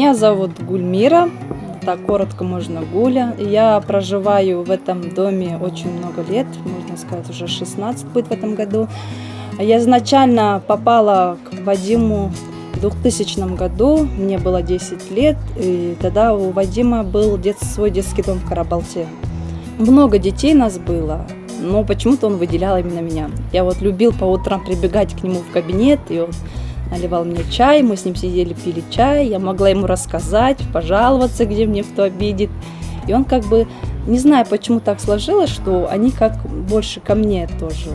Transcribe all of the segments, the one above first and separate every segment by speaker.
Speaker 1: Меня зовут Гульмира, так коротко можно Гуля. Я проживаю в этом доме очень много лет, можно сказать, уже 16 будет в этом году. Я изначально попала к Вадиму в 2000 году, мне было 10 лет, и тогда у Вадима был свой детский дом в Карабалте. Много детей нас было, но почему-то он выделял именно меня. Я вот любил по утрам прибегать к нему в кабинет, и он наливал мне чай, мы с ним сидели, пили чай, я могла ему рассказать, пожаловаться, где мне кто обидит. И он как бы, не знаю, почему так сложилось, что они как больше ко мне тоже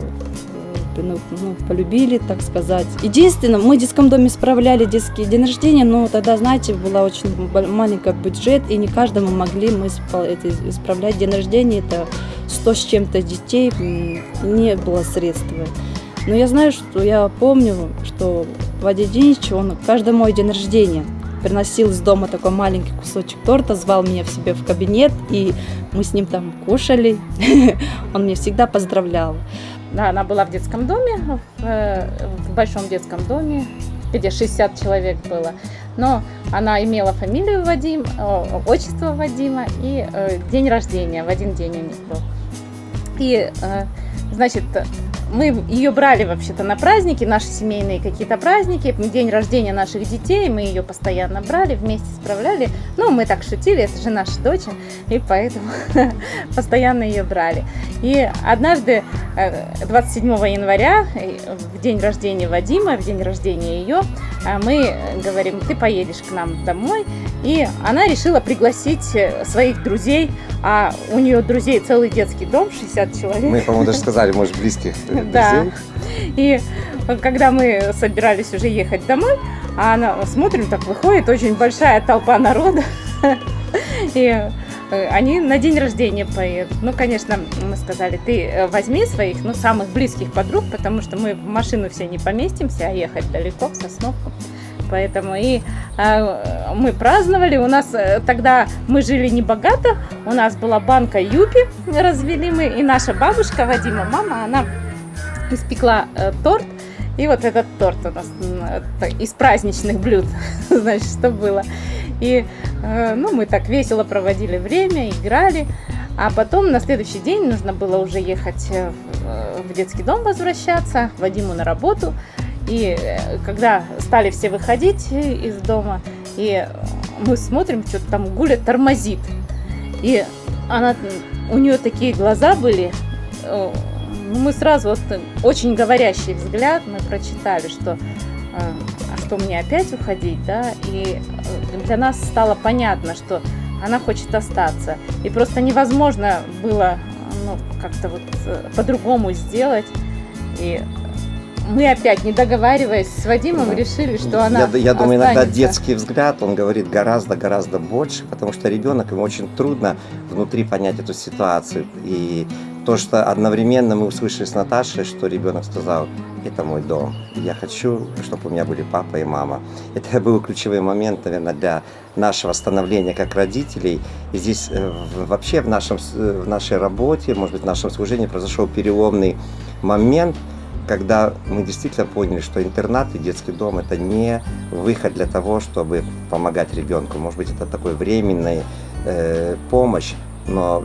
Speaker 1: полюбили, так сказать. Единственное, мы в детском доме справляли детские день рождения, но тогда, знаете, был очень маленький бюджет, и не каждому могли мы исправлять день рождения. Это 100 с чем-то детей, не было средств. Но я знаю, что я помню, что Вадим Денисович, он каждый мой день рождения приносил из дома такой маленький кусочек торта, звал меня в себе в кабинет, и мы с ним там кушали. Он меня всегда поздравлял.
Speaker 2: Да, она была в детском доме, в большом детском доме, где 60 человек было. Но она имела фамилию Вадим, отчество Вадима и день рождения в один день у них был. И, значит, мы ее брали вообще-то на праздники, наши семейные какие-то праздники, день рождения наших детей, мы ее постоянно брали, вместе справляли. Ну, мы так шутили, это же наша дочь, и поэтому постоянно ее брали. И однажды, 27 января, в день рождения Вадима, в день рождения ее, мы говорим, ты поедешь к нам домой. И она решила пригласить своих друзей, а у нее друзей целый детский дом, 60 человек.
Speaker 3: Мы, по-моему, даже сказали, может, близких друзей.
Speaker 2: Да. И когда мы собирались уже ехать домой, а она, смотрим, так выходит очень большая толпа народа. И они на день рождения поедут. Ну, конечно, мы сказали, ты возьми своих, самых близких подруг, потому что мы в машину все не поместимся, а ехать далеко, в Сосновку. Поэтому и мы праздновали. У нас тогда мы жили небогато. У нас была банка Юпи, развели мы. И наша бабушка Вадима, мама, она испекла торт. И вот этот торт у нас из праздничных блюд, значит, что было. И мы так весело проводили время, играли. А потом на следующий день нужно было уже ехать в детский дом, возвращаться, Вадиму на работу. И когда стали все выходить из дома, и мы смотрим, что-то там Гуля тормозит. И у нее такие глаза были, мы сразу, очень говорящий взгляд, мы прочитали, что мне опять уходить, да, и для нас стало понятно, что она хочет остаться. И просто невозможно было как-то по-другому сделать. И мы опять, не договариваясь с Вадимом, решили, что она
Speaker 3: Я думаю, иногда
Speaker 2: останется.
Speaker 3: детский взгляд, он говорит гораздо больше, потому что ребенок, ему очень трудно внутри понять эту ситуацию. И то, что одновременно мы услышали с Наташей, что ребенок сказал, это мой дом, я хочу, чтобы у меня были папа и мама. Это был ключевой момент, наверное, для нашего становления как родителей. И здесь вообще в нашей работе, может быть, в нашем служении произошел переломный момент, когда мы действительно поняли, что интернат и детский дом – это не выход для того, чтобы помогать ребенку. Может быть, это такой временная помощь, но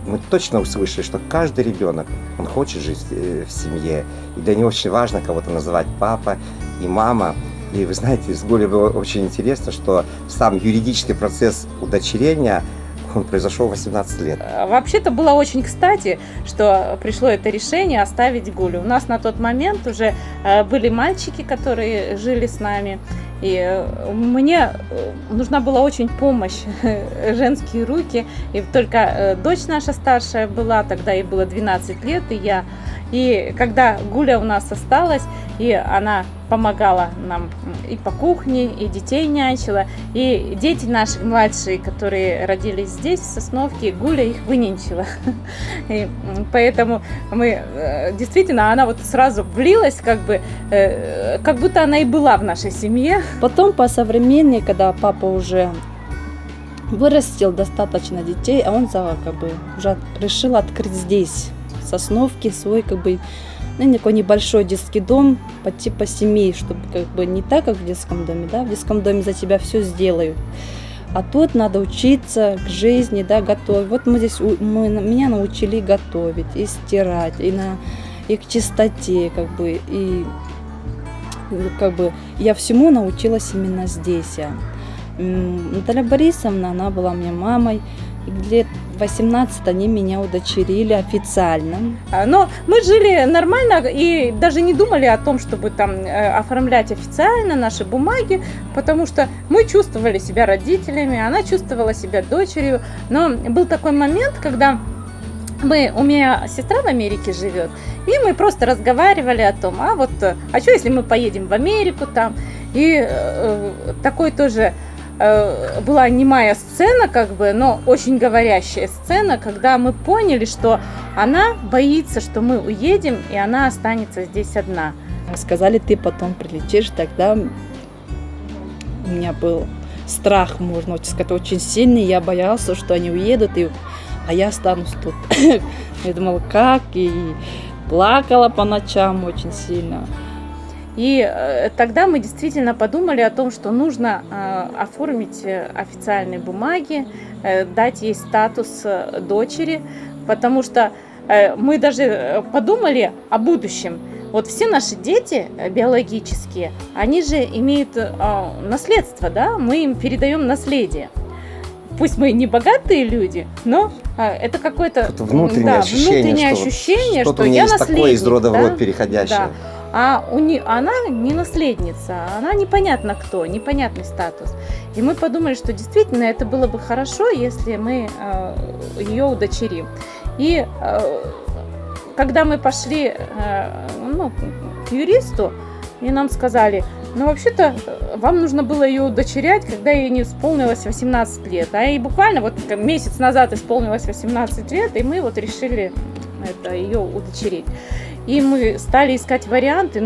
Speaker 3: мы точно услышали, что каждый ребенок, он хочет жить в семье, и для него очень важно кого-то называть папа и мама. И вы знаете, с Гулей было очень интересно, что сам юридический процесс удочерения он произошел 18 лет.
Speaker 2: Вообще-то было очень кстати, что пришло это решение оставить Гулю. У нас на тот момент уже были мальчики, которые жили с нами. И мне нужна была очень помощь, женские руки. И только дочь наша старшая была, тогда ей было 12 лет, и я. И когда Гуля у нас осталась, и она помогала нам и по кухне, и детей нянчила, и дети наши младшие, которые родились здесь, в Сосновке, Гуля их выненчила. И поэтому мы действительно, она сразу влилась, как будто она и была в нашей семье.
Speaker 1: Потом по современнее, когда папа уже вырастил достаточно детей, а он уже решил открыть здесь, в Сосновке, свой ну, такой небольшой детский дом по типа семьи, чтобы как бы не так, как в детском доме, да, в детском доме за тебя все сделают. А тут надо учиться к жизни, да, готовить. Вот мы здесь, меня научили готовить, и стирать, и к чистоте, как бы, и как бы я всему научилась именно здесь. Наталья Борисовна, она была мне мамой. И лет 18 они меня удочерили официально.
Speaker 2: Но мы жили нормально и даже не думали о том, чтобы там оформлять официально наши бумаги, потому что мы чувствовали себя родителями, она чувствовала себя дочерью. Но был такой момент, когда у меня сестра в Америке живет, и мы просто разговаривали о том, а что если мы поедем в Америку там, и такой тоже была немая сцена, как бы, но очень говорящая сцена, когда мы поняли, что она боится, что мы уедем, и она останется здесь одна.
Speaker 1: Сказали, ты потом прилетишь, тогда у меня был страх, можно сказать, очень сильный, я боялся, что они уедут, а я останусь тут. Я думала, как, и плакала по ночам очень сильно.
Speaker 2: И тогда мы действительно подумали о том, что нужно оформить официальные бумаги, дать ей статус дочери, потому что мы даже подумали о будущем. Вот все наши дети биологические, они же имеют наследство, да, мы им передаем наследие. Пусть мы не богатые люди, но это какое-то
Speaker 3: внутреннее ощущение,
Speaker 2: что
Speaker 3: у меня
Speaker 2: я
Speaker 3: есть
Speaker 2: наследник,
Speaker 3: такое из рода в
Speaker 2: да?
Speaker 3: род переходящее.
Speaker 2: Да. Она не наследница, она непонятно кто, непонятный статус. И мы подумали, что действительно это было бы хорошо, если мы ее удочерим. И когда мы пошли к юристу, и нам сказали, вообще-то вам нужно было ее удочерять, когда ей не исполнилось 18 лет. А ей буквально вот месяц назад исполнилось 18 лет, и мы вот решили ее удочерить. И мы стали искать варианты,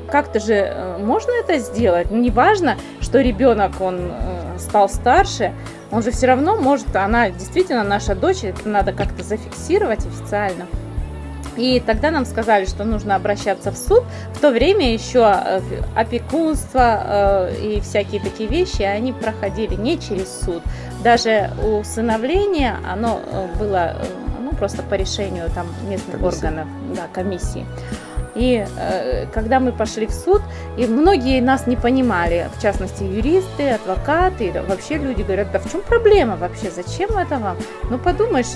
Speaker 2: как-то же можно это сделать. Не важно, что ребенок, он стал старше, он же все равно может, она действительно наша дочь, это надо как-то зафиксировать официально. И тогда нам сказали, что нужно обращаться в суд. В то время еще опекунство и всякие такие вещи, они проходили не через суд. Даже усыновление, оно было просто по решению там местных органов, да, комиссии. И когда мы пошли в суд, и многие нас не понимали, в частности юристы, адвокаты, вообще люди говорят, да в чем проблема вообще, зачем это вам? Подумаешь,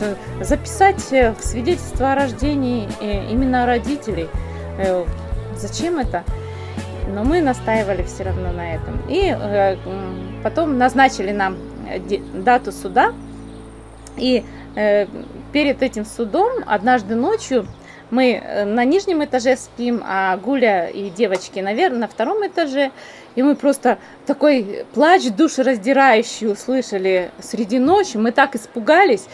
Speaker 2: записать в свидетельство о рождении имена родителей, зачем это? Но мы настаивали все равно на этом. И потом назначили нам дату суда, и перед этим судом однажды ночью мы на нижнем этаже спим, а Гуля и девочки, наверное, на втором этаже. И мы просто такой плач душераздирающий услышали среди ночи. Мы так испугались,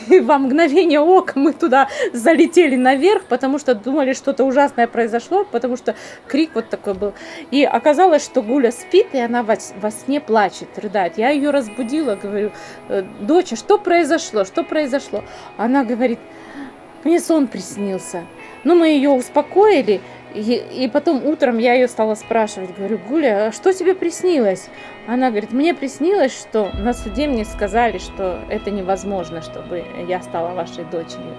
Speaker 2: и во мгновение ока мы туда залетели наверх, потому что думали, что-то ужасное произошло, потому что крик вот такой был. И оказалось, что Гуля спит, и она во сне плачет, рыдает. Я ее разбудила, говорю, доча, что произошло, что произошло? Она говорит, мне сон приснился. Мы ее успокоили, и потом утром я ее стала спрашивать, говорю, Гуля, а что тебе приснилось? Она говорит, мне приснилось, что на суде мне сказали, что это невозможно, чтобы я стала вашей дочерью.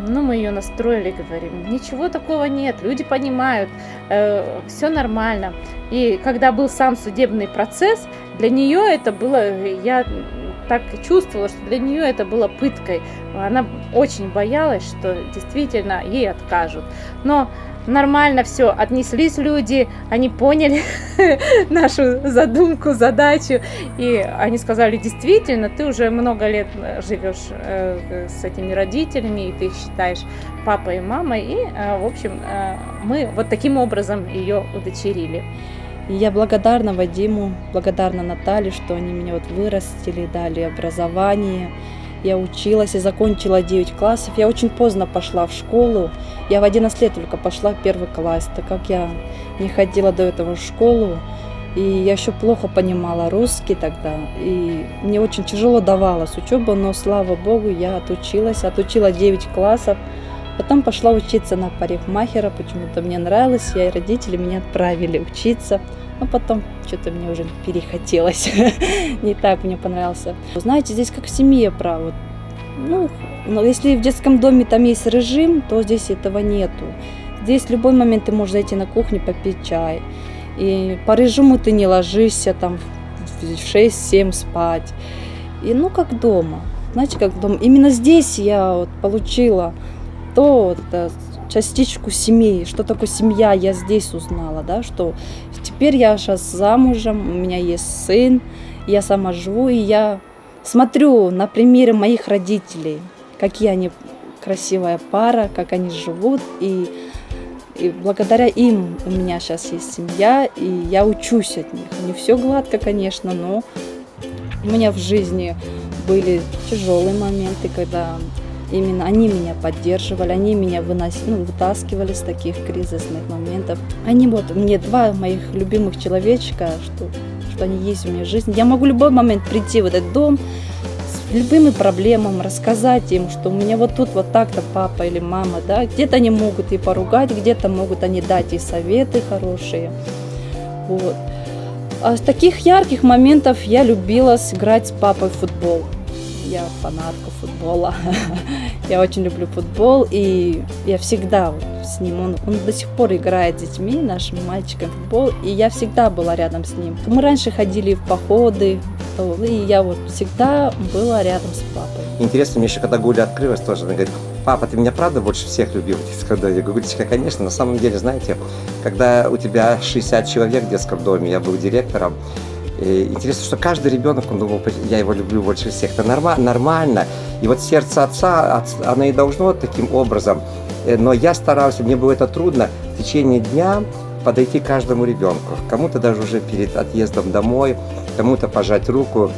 Speaker 2: Мы ее настроили, говорим, ничего такого нет, люди понимают, все нормально. И когда был сам судебный процесс, для нее это было, я так чувствовала, что для нее это было пыткой. Она очень боялась, что действительно ей откажут. Но нормально все, отнеслись люди, они поняли нашу задумку, задачу, и они сказали, действительно, ты уже много лет живешь с этими родителями, и ты их считаешь папой и мамой, и, в общем, мы вот таким образом ее удочерили.
Speaker 1: И я благодарна Вадиму, благодарна Наталье, что они меня вот вырастили, дали образование. Я училась и закончила 9 классов. Я очень поздно пошла в школу. Я в 11 лет только пошла в 1 класс, так как я не ходила до этого в школу. И я еще плохо понимала русский тогда. И мне очень тяжело давалась учеба, но, слава богу, я отучила 9 классов. Потом пошла учиться на парикмахера, почему-то мне нравилось, и родители меня отправили учиться. Но потом что-то мне уже перехотелось, не так мне понравился. Знаете, здесь как в семье право. Ну, но если в детском доме там есть режим, то здесь этого нету. Здесь в любой момент ты можешь зайти на кухню, попить чай. И по режиму ты не ложишься там в 6-7 спать. И ну как дома. Знаете, как дома. Именно здесь я вот получила частичку семьи. Что такое семья, я здесь узнала, да, что теперь я сейчас замужем, у меня есть сын, я сама живу, и я смотрю на примеры моих родителей, какие они красивая пара, как они живут, и благодаря им у меня сейчас есть семья, и я учусь от них. Не все гладко, конечно, но у меня в жизни были тяжелые моменты, когда именно они меня поддерживали, они меня вытаскивали с таких кризисных моментов. Они вот мне два моих любимых человечка, что они есть в моей жизни. Я могу в любой момент прийти в этот дом с любыми проблемами, рассказать им, что у меня вот тут вот так-то папа или мама, да, где-то они могут и поругать, где-то могут они дать и советы хорошие. Вот. А с таких ярких моментов я любила сыграть с папой в футбол. Я фанатка футбола. Я очень люблю футбол, и я всегда с ним, он до сих пор играет с детьми, нашим мальчиком в футбол, и я всегда была рядом с ним. Мы раньше ходили в походы, и я вот всегда была рядом с папой.
Speaker 3: Интересно, мне еще когда Гуля открылась тоже, она говорит: папа, ты меня правда больше всех любил? Я говорю: Гулечка, конечно. На самом деле, знаете, когда у тебя 60 человек в детском доме, я был директором, и интересно, что каждый ребенок, он думал, я его люблю больше всех. Это нормально. И вот сердце отца, оно и должно таким образом. Но я старался, мне было это трудно, в течение дня подойти к каждому ребенку. Кому-то даже уже перед отъездом домой, кому-то пожать руку,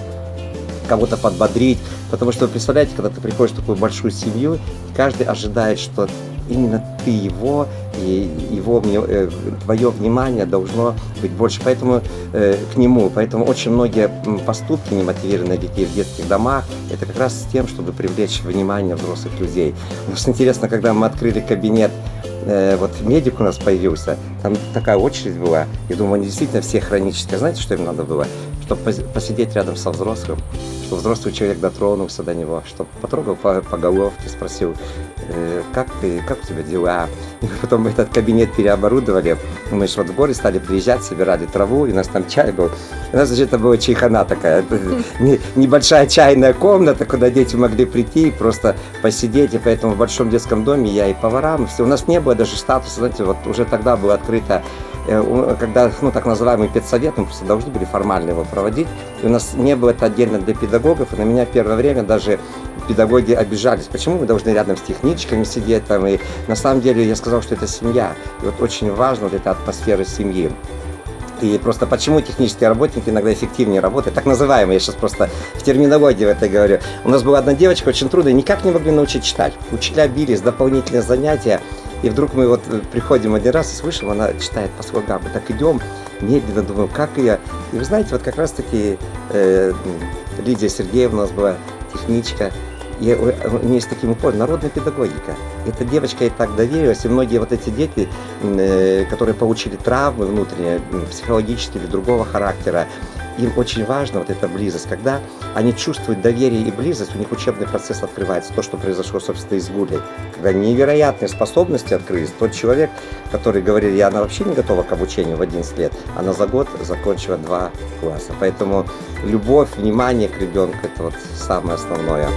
Speaker 3: кого-то подбодрить. Потому что вы представляете, когда ты приходишь в такую большую семью, каждый ожидает, что именно ты его, и твое внимание должно быть больше. Поэтому к нему. Поэтому очень многие поступки немотивированных детей в детских домах, это как раз с тем, чтобы привлечь внимание взрослых людей. Потому что интересно, когда мы открыли кабинет, вот медик у нас появился, там такая очередь была. Я думаю, они действительно все хронические. Знаете, что им надо было? Чтобы посидеть рядом со взрослым, чтобы взрослый человек дотронулся до него, чтобы потрогал по головке, спросил: как ты, как у тебя дела? И потом мы этот кабинет переоборудовали. Мы же вот в горы стали приезжать, собирали траву, и у нас там чай был. У нас же это была чайхана такая, небольшая чайная комната, куда дети могли прийти и просто посидеть. И поэтому в большом детском доме я и поварам, все. У нас не было даже статуса, знаете, вот уже тогда было открыто, когда, так называемый педсовет, мы просто должны были формально его проводить, и у нас не было это отдельно для педагогов, и на меня первое время даже педагоги обижались, почему мы должны рядом с техничками сидеть там, и на самом деле я сказал, что это семья, и вот очень важна вот эта атмосфера семьи. И просто почему технические работники иногда эффективнее работают, так называемые, я сейчас просто в терминологии в этой говорю. У нас была одна девочка, очень трудная, никак не могли научить читать. Учителя бились, дополнительные занятия. И вдруг мы вот приходим один раз и слышим, она читает по слогам. Мы так идем, медленно думаем, как ее. И вы знаете, вот как раз таки Лидия Сергеевна у нас была техничка. И у нее есть таким упором народная педагогика. Эта девочка ей так доверилась, и многие вот эти дети, которые получили травмы внутренние, психологические или другого характера, им очень важна вот эта близость. Когда они чувствуют доверие и близость, у них учебный процесс открывается. То, что произошло, собственно, и с Гулей. Когда невероятные способности открылись, тот человек, который говорил, она вообще не готова к обучению в 11 лет, она за год закончила 2 класса. Поэтому любовь, внимание к ребенку – это вот самое основное.